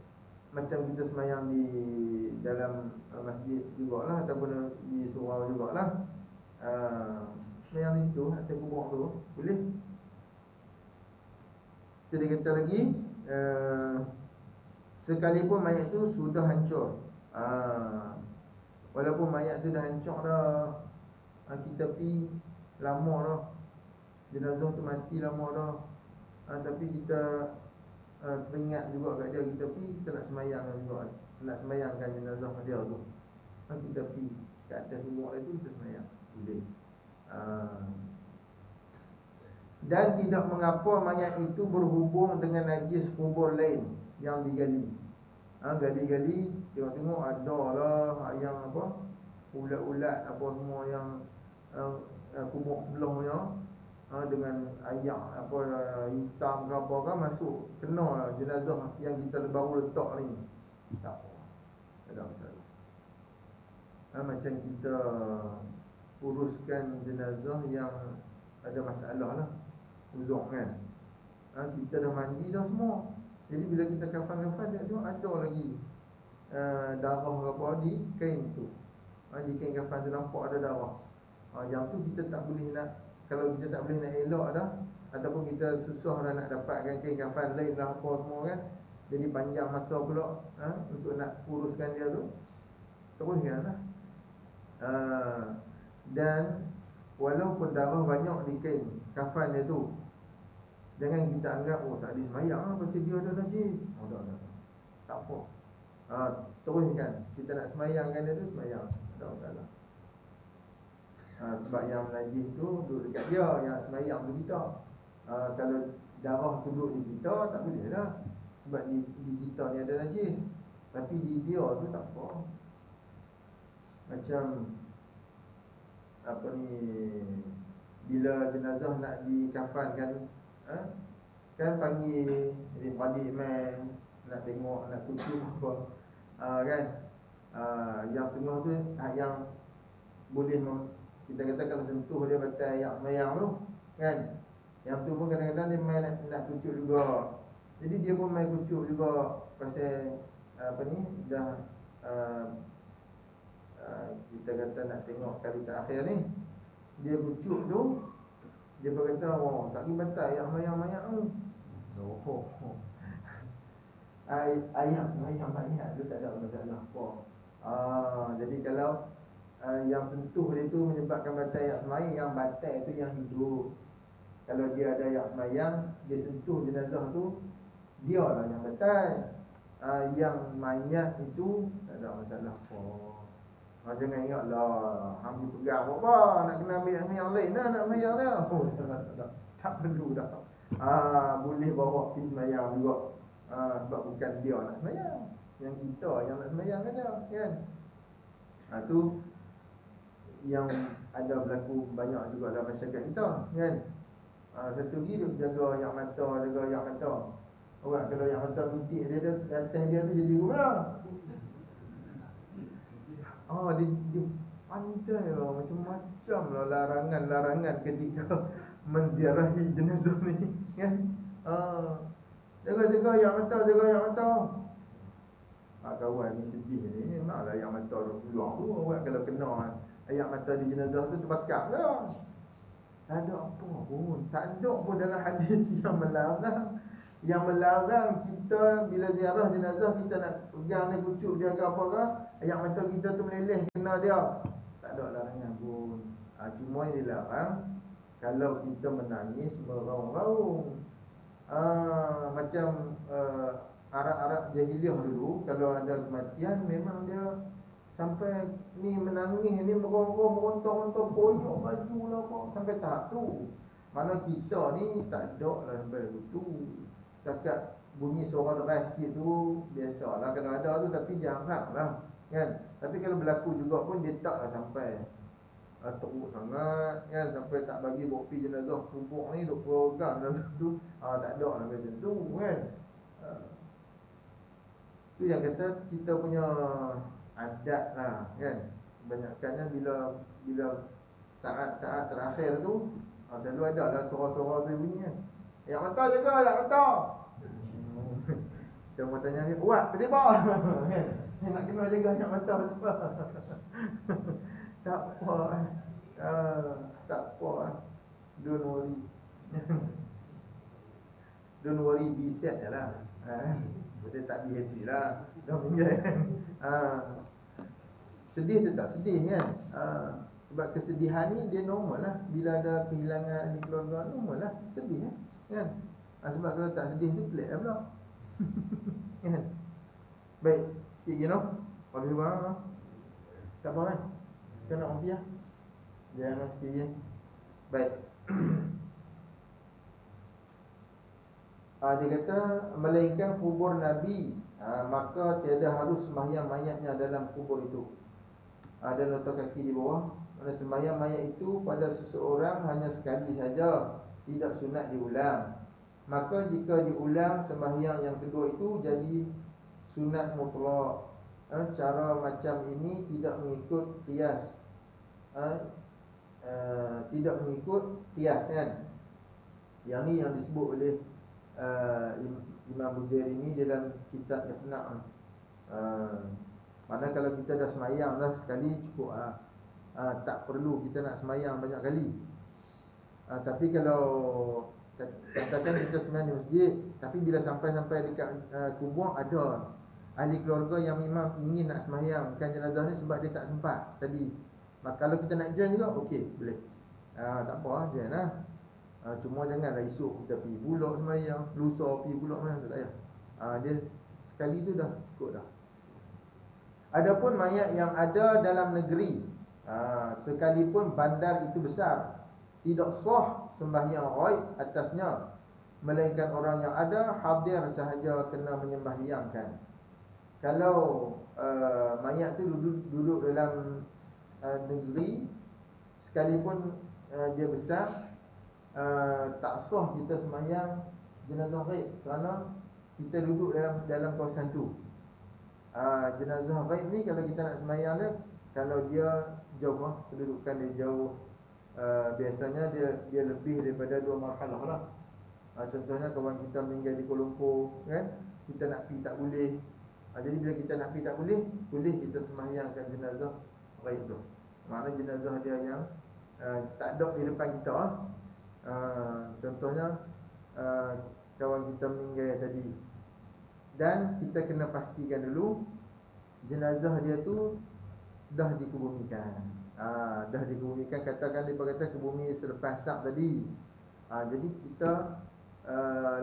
macam kita sembahyang di dalam masjid jugalah, ataupun di surau jugalah. Sembahyang di situ atas kubur tu boleh. Jadi kata lagi, sekalipun mayat tu sudah hancur, walaupun mayat tu dah hancur dah, kita pergi lama dah, jenazah tu mati lama dah, tapi kita teringat juga kat dia, kita pergi, kita nak sembahyangkan juga, nak sembahyangkan jenazah dia tu, kita pergi kat atas kubur itu, kita sembahyang boleh. Dan tidak mengapa mayat itu berhubung dengan najis kubur lain yang digali. Gali-gali tengok-tengok ada lah yang apa, ulat-ulat apa semua yang kubur sebelahnya dengan ayak apa hitam ke apa kan masuk kena lah jenazah yang kita baru letak ni. Tak apa, tak ada masalah. Macam kita uruskan jenazah yang ada masalah lah, uzur kan. Kita dah mandi dah semua. Jadi bila kita kafan-kafan tengok ada lagi darah ke apa di kain tu. Di kain kafan tu nampak ada darah. Yang tu kita tak boleh nak, kalau kita tak boleh nak elak dah, ataupun kita susah dah nak dapatkan kain kafan lain lah apa semua kan, jadi panjang masa pula untuk nak uruskan dia tu, teruskan lah. Dan walaupun darah banyak di kain kafan dia tu, jangan kita anggap tak ada semayang pasal dia ada najis. Tak apa. Teruskan. Kita nak semayangkan dia tu, semayang, tak ada masalah. Sebab yang najis tu duduk dekat dia, yang semayang tu kita. Kalau darah tu duduk di kita, tak boleh dah. Sebab di kita ni ada najis. Tapi di dia tu tak apa. Macam apa ni, bila jenazah nak dikafankan, kan panggil adik-adik main, nak tengok, nak kucing apa, kan. Yang setengah tu yang boleh kita kata kalau sentuh dia batal ayak semayang tu kan, yang tu pun kadang-kadang dia main nak kucuk juga. Jadi dia pun main kucuk juga pasal apa ni, dah kita kata nak tengok kali terakhir ni, dia kucuk tu, dia berkata tak pergi batal ayak semayang-mayang tu. Ayak semayang-mayang tu tak ada masalah apa. Jadi kalau yang sentuh dia tu menyebabkan batal ayak semayang, yang batal tu yang hidup. Kalau dia ada ayak semayang, dia sentuh jenazah tu, dia lah yang batal. Yang mayat itu tak ada masalah apa. Jangan ingat lah hang pegang apa nak kena ambil yang lain dah, nak semayang dah. Tak perlu dah. Boleh bawa pergi semayang juga. Sebab bukan dia nak semayang, yang kita yang nak semayang kan dia, kan. Tu yang ada berlaku banyak juga dalam masyarakat kita, kan. Satu lagi duk jaga yang mata, jaga yang mata. Orang kalau yang mata mitik dia tu, atas dia tu jadi guna. Dia pandai lah, macam-macam lah larangan-larangan ketika menziarahi jenazah ni, kan. Jaga-jaga yang mata, jaga yang mata. Kawan ni sedih ni, maklah yang mata keluar tu. Orang kalau kena ayak mata di jenazah tu terbakar ke? Tak ada apa pun. Tak ada pun dalam hadis yang melarang. Yang melarang kita bila ziarah jenazah, kita nak pegang dia, kucuk dia ke apa ke, ayak mata kita tu meleleh kena dia. Tak ada larangan pun. Cuma yang dilarang kalau kita menangis meraung-raung. Macam Arab-Arab jahiliah dulu, kalau ada kematian memang dia sampai ni menangis, ni merong-rong, meronta-ronta, koyak baju lah apa, sampai tahap tu. Mana kita ni tak ada lah sampai tu. Setakat bunyi suara deras sikit tu biasalah kalau ada tu, tapi jarang lah, kan. Tapi kalau berlaku juga pun dia tak lah sampai teruk sangat, kan, sampai tak bagi bawa pergi jenazah kubur ni, duk pegang jenazah tu. Tak ada lah macam tu, kan. Tu yang kata kita punya adat lah, kan. Kebanyakannya bila saat-saat terakhir tu, selalu ada lah suara-suara tu bunyi, kan. Yang mata jaga, yang mata. Kita mau tanya ni, buat ketiba. Kan. Nak kena jaga yang mata sebab tak apa. Tak apa. Don't worry. Don't worry, be sad je lah. Mesti tak be happy lah. Dah meninggal. Sedih tu tak sedih, kan. Sebab kesedihan ni dia normal lah. Bila ada kehilangan di keluarga, normal lah sedih, kan. Sebab kalau tak sedih tu pelik lah pula. Kan. Baik, sikit lagi no. Kalau bang tak apa kan. Kita nak pergi lah. Jangan sikit lagi. Baik. Dia kata melainkan kubur Nabi maka tiada harus sembahyang mayatnya dalam kubur itu. Ada nota kaki di bawah. Mana sembahyang mayat itu pada seseorang hanya sekali saja, tidak sunat diulang. Maka jika diulang sembahyang yang kedua itu jadi sunat mutlak. Cara macam ini tidak mengikut qiyas. Tidak mengikut qiyas kan. Yang ni yang disebut oleh Imam Bujairimi dalam kitab Iqna'. Mana kalau kita dah semayang dah sekali cukup tak perlu kita nak semayang banyak kali. Tapi kalau katakan kita semayang di masjid, tapi bila sampai dekat kubur ada ahli keluarga yang memang ingin nak semayangkan jenazah ni sebab dia tak sempat tadi, maka kalau kita nak join juga okey, boleh. Tak apa, join lah. Cuma janganlah esok kita pergi pulak semayang, lusa pergi pulak mana, tak payah. Dia sekali tu dah cukup dah. Adapun mayat yang ada dalam negeri, sekalipun bandar itu besar, tidak sah sembahyang ghaib atasnya, melainkan orang yang ada hadir sahaja kena menyembahyangkan. Kalau mayat tu duduk dalam negeri, sekalipun dia besar, tak sah kita sembahyang jenazah ghaib kerana kita duduk dalam kawasan tu. Jenazah ghaib ni kalau kita nak sembahyang dia, kalau dia jauh kedudukan dia jauh, biasanya dia lebih daripada 2 marhalah lah. Contohnya kawan kita meninggal di Kuala Lumpur kan, kita nak pergi tak boleh. Jadi bila kita nak pergi tak boleh kita sembahyangkan jenazah ghaib tu. Maknanya jenazah dia yang tak ada di depan kita. Contohnya kawan kita meninggal tadi, dan kita kena pastikan dulu jenazah dia tu dah dikebumikan. Dah dikebumikan, katakan dia kata kebumi selepas sak tadi. Jadi kita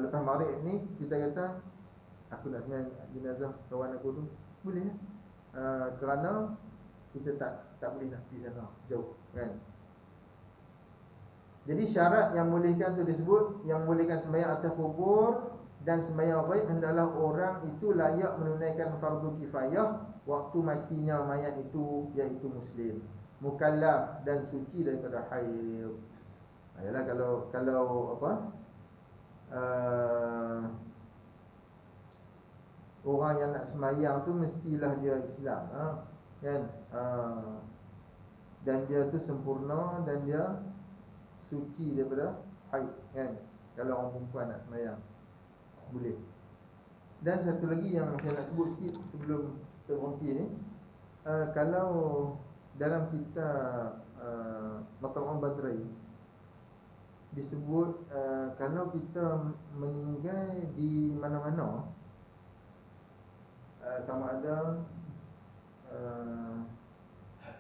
lepas maghrib ni kita kata aku nak sembahyang jenazah kawan aku tu, boleh kerana kita tak boleh nak pergi sana jauh kan. Jadi syarat yang bolehkan tu disebut, yang bolehkan sembahyang atas kubur dan sembahyang ghaib hendaklah orang itu layak menunaikan fardu kifayah waktu matinya mayat itu, iaitu muslim, mukallaf dan suci daripada haid. Yalah kalau apa, orang yang nak sembahyang tu mestilah dia Islam, kan? Dan dia tu sempurna dan dia suci daripada haid kan. Kalau orang perempuan nak sembahyang boleh. Dan satu lagi yang saya nak sebut sikit sebelum terhenti ni, kalau dalam kitab Matla'ul Badri disebut kalau kita meninggal di mana-mana, sama ada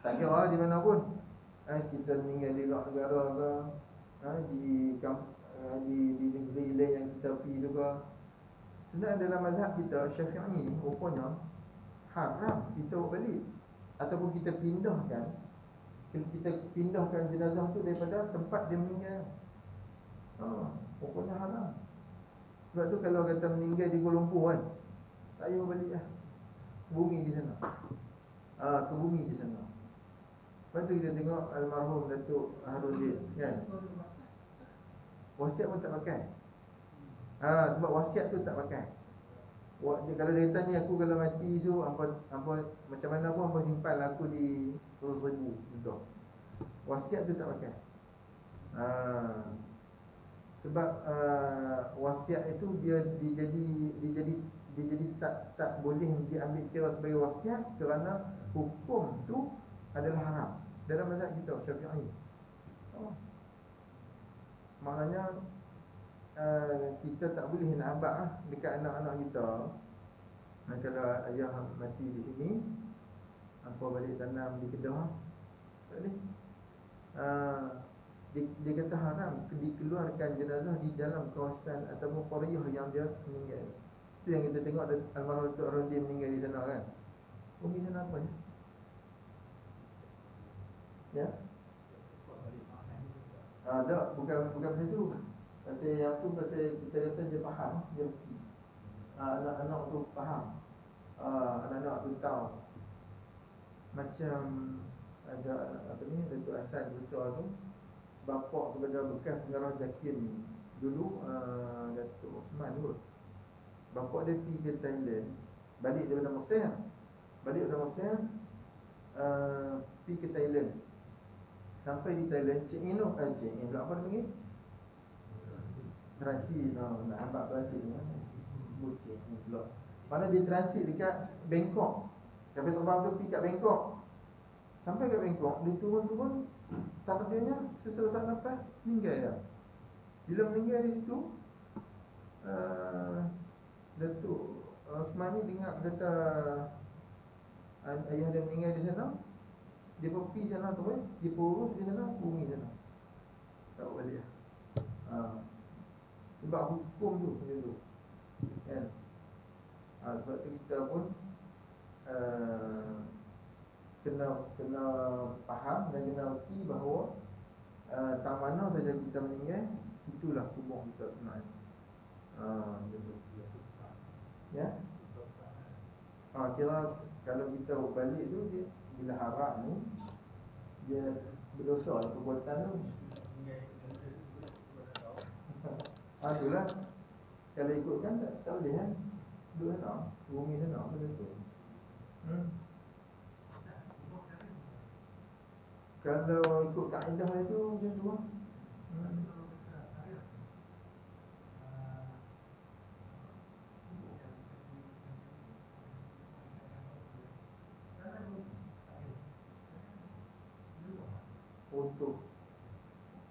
tak kira di mana pun, kita meninggal di luar negara ke, di negeri lain yang kita pergi tu ke, sebenarnya dalam mazhab kita Syafi'i ni rupanya haram kita balik ataupun kita pindahkan jenazah tu daripada tempat dia meninggal. Rupanya haram. Sebab tu kalau kata meninggal di Kuala Lumpur kan, tak payah balik lah, kebumi di sana. Kebumi di sana. Lepas tu kita tengok almarhum Datuk Harudin kan, wasiat pun tak pakai. Sebab wasiat tu tak pakai. Kalau dia kata ni aku kalau mati so apa macam mana pun apa simpan aku di 100,000 contoh. Wasiat tu tak pakai. Sebab wasiat itu dia jadi tak boleh diambil kira sebagai wasiat kerana hukum tu adalah haram dalam mazhab kita Syafi'i. Maknanya kita tak boleh nak abad dekat anak-anak kita. Kalau ayah mati di sini, apa balik tanam di Kedah, tak boleh. Dia kata haram dikeluarkan jenazah di dalam kawasan ataupun qaryah yang dia meninggal. Itu yang kita tengok almarhum Datuk Harudin meninggal di sana kan. Bumi sana apa ya? Ya? Tak, bukan pasal tu. Pasal yang tu pasal kita kata dia faham, dia anak-anak tu faham. anak-anak tu tahu macam ada apa ni, Datuk Hassan cerita tu, bapak kepada bekas pengarah JAKIM dulu, Datuk Osman tu, bapak dia pergi ke Thailand, balik daripada Mesir, pergi ke Thailand. Sampai di Thailand, check in pula apa dia panggil, transit. Nak hambat transit ni, sebut check in pula. Mana dia transit dekat Bangkok, kapal terbang tu pergi kat Bangkok. Sampai kat Bangkok, dia turun, takdirnya sesaat lepas meninggal dah. Bila meninggal di situ, Datuk Osman ni dengar kata ayah dia meninggal di sana. Dia pergi sana tu, dia urus di sana, bumi sana, tak balik lah. Sebab hukum tu macam tu kan. Sebab tu kita pun kena faham dan kena erti bahawa tak mana saja kita meninggal, situlah kubur kita sebenarnya. Macam tu. Ya. Kira kalau kita balik tu, dia bila harap ni dia berdosa lah perbuatan tu. Itulah. Kalau ikutkan tak boleh kan. Duduk sana, bumi sana, macam tu. Kalau ikut kaedah dia tu macam tu lah. Untuk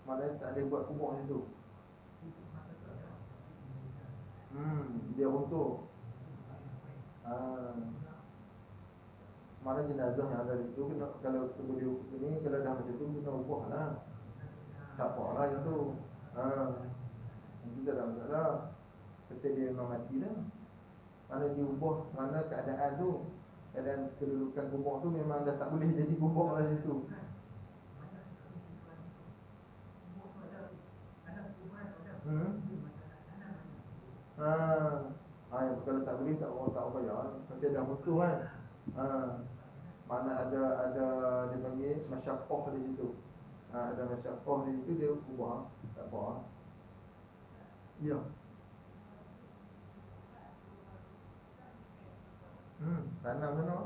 maknanya tak boleh buat kubur macam tu. Dia untuk mana jenazah yang ada di situ kena, kalau sebelum ni kalau dah macam tu kena ubah lah. Tak apa lah macam tu. Itu tak ada masalah. Pasal dia memang mati dah. Mana diubah, mana keadaan tu, keadaan kedudukan kubur tu memang dah tak boleh jadi kubur lah situ. Yang kalau tak boleh tak payah. Pasal dah mutu kan. Mana ada dia panggil masyaqqah di situ. Ada masyaqqah di situ, dia ubah, tak apa. Ya. Tanam sana.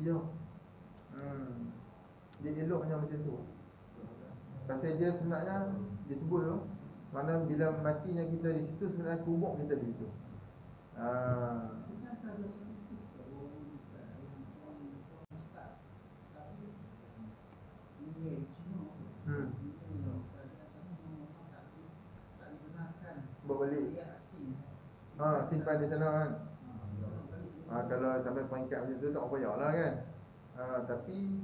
Ya. Dia eloknya macam tu. Pasal dia sebenarnya disebut tu, mana bila matinya kita di situ, sebenarnya kubur kita di situ. Bawa balik. Simpan di sana kan. Kalau sampai peringkat macam tu tak payah lah kan. Tapi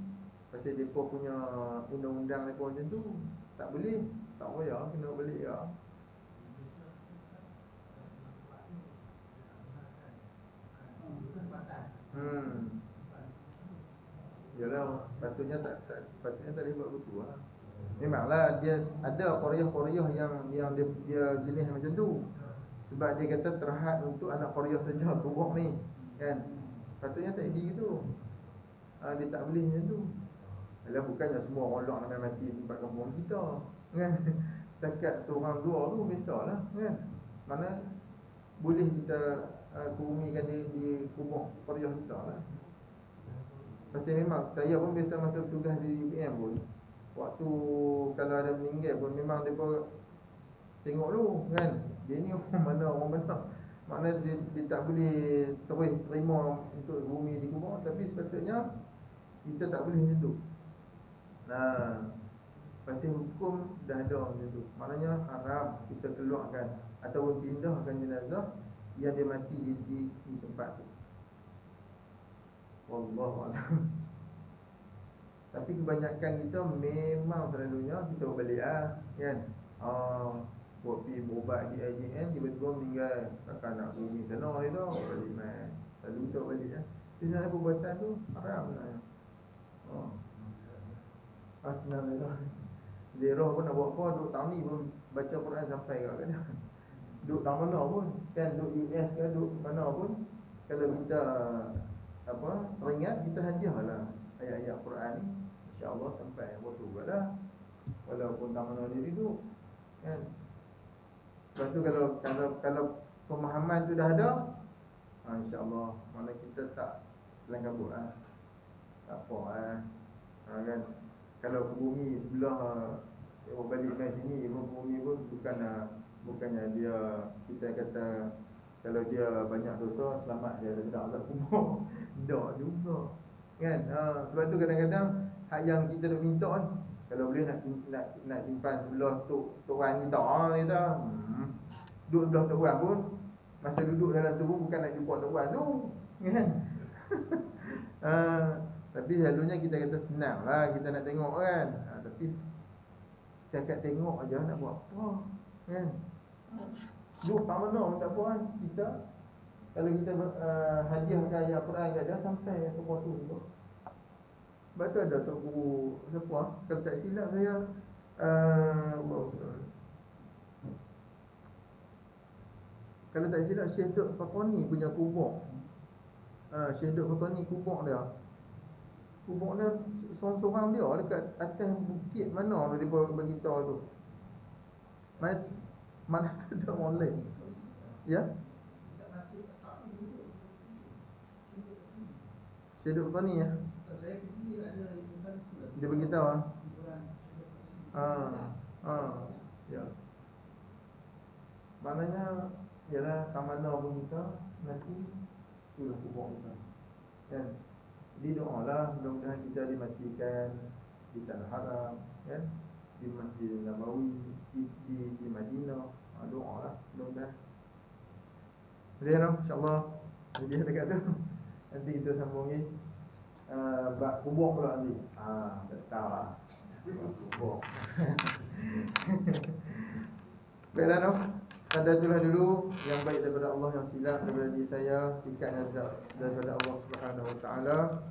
pasal mereka punya undang-undang mereka macam tu, tak boleh, tak payah, kena balik ya. Yalah, patutnya tak boleh buat begitu lah. Memanglah dia ada qaryah-qaryah yang dia jenis macam tu. Sebab dia kata terhad untuk anak qaryah saja kubur ni kan. Patutnya tak jadi gitu. Dia tak boleh macam tu. Alah, bukannya semua orang nak mati di tempat kampung kita kan. Setakat seorang dua tu biasalah kan. Mana boleh kita kubumikan di kubur qaryah kita lah. Pasal memang saya pun biasa masa tugas di UPM pun, waktu kalau ada meninggal pun memang mereka tengok dulu kan, dia ni orang mana, makna dia tak boleh terima untuk bumi di kubur. Tapi sepatutnya kita tak boleh macam tu. Pasal hukum dah ada macam tu. Maknanya haram kita keluarkan ataupun pindahkan jenazah yang dia mati di tempat tu. Wallahualam. Tapi kebanyakan kita memang selalunya kita balik kan. Buat pergi berubat di IJN, tiba-tiba meninggal, takkan nak bumi sana dia tu balik mai. Selalu kita balik sebenarnya perbuatan tu haram sebenarnya. Sebenarnya Zerah pun nak buat apa, duduk tahun ni pun baca Quran sampai kat dia. duk kat mana pun, kan, duk US ke duk mana pun, kalau kita teringat, kita hadiahlah ayat-ayat Quran ni, insya-Allah sampai waktu dah. Walaupun tak mana dia duduk, kan. Lepas tu kalau pemahaman tu dah ada, insya-Allah mana kita tak telan kabut tak apa kan. Kalau ke bumi sebelah balik mai sini, bumi pun bukannya dia, kita kata kalau dia banyak dosa selamat dia daripada azab kubur. Tak juga, kan. Sebab tu kadang-kadang hak yang kita nak minta kalau boleh nak simpan sebelah Tok Wan kita duduk sebelah Tok Wan pun, masa duduk dalam tu pun bukan nak jumpa Tok Wan tu, kan. Tapi selalunya kita kata senang lah kita nak tengok, kan. Tapi setakat tengok aja nak buat apa, kan. Duduk tak mana pun tak apa, kan. Kita kalau kita hadiahkan ayat Quran kat dia, sampai semua tu juga. Sebab tu ada Tok Guru siapa, kalau tak silap saya kalau tak silap Syekh Dr. Fatani punya kubur. Syekh Dr. Fatani kubur dia seorang-seorang dia dekat atas bukit mana dia bagi tahu tu. Mana tak ada orang lain. Ya. Syekh Dr. Fatani ya. Dia bagi tahu ya. Maknanya ialah kat mana pun kita nanti itulah kubur kita, kan. Jadi doalah mudah-mudahan kita dimatikan di Tanah Haram, kan, di Masjid Nabawi, di Madinah. Doalah mudah-mudahan. Boleh tak? InsyaAllah. Jadi dekat tu nanti kita sambung lagi bab kubur pula nanti. Tak tahu lah kubur. Baiklah, no. Sekadar itulah dulu yang baik daripada Allah, yang silap daripada diri saya, tingkatnya daripada Allah Subhanahu wa taala.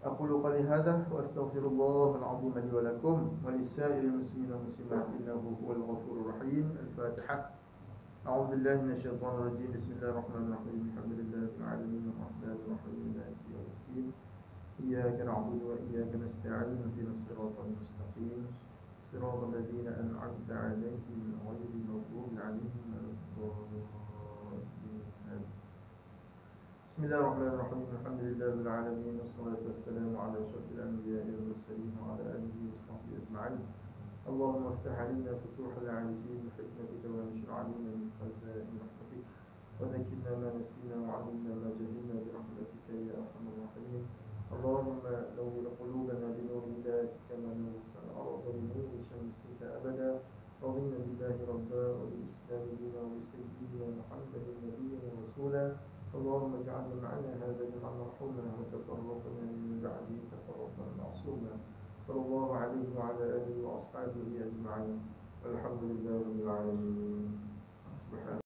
Aqulu qali hadha wa astaghfirullahal azim li wa lakum wa lisa'iril muslimin wal muslimat innahu huwal ghafurur rahim. Al-Fatihah. A'udzu billahi minasyaitonir rajim. Bismillahirrahmanirrahim. Alhamdulillahil alamin arrahmanir rahim maliki yaumiddin. Iyyaka na'budu wa iyyaka nasta'in. Ihdinas siratal mustaqim. صراط الذين أنعمت عليهم غير المغضوب عليهم ولا الضالين. بسم الله الرحمن الرحيم. الحمد لله رب العالمين والصلاة والسلام على أشرف الأنبياء والمرسلين وعلى آله وصحبه أجمعين. اللهم افتح علينا فتوح العارفين بحكمتك وانشر علينا من خزائن رحمتك وذكرنا ما نسينا وعلمنا ما جهلنا برحمتك يا أرحم الراحمين. اللهم نور قلوبنا بنور هدايتك كما نورت الأرض بنور شمسك أبدا. رضينا بالله ربا وبالإسلام دينا وبسيدنا محمد نبيا ورسولا. اللهم اجعلنا معنا هذا جمعا مرحوما وتفرقنا من بعده تفرقا معصوما. صلى الله عليه وعلى آله وأصحابه أجمعين. والحمد لله رب العالمين. سبحان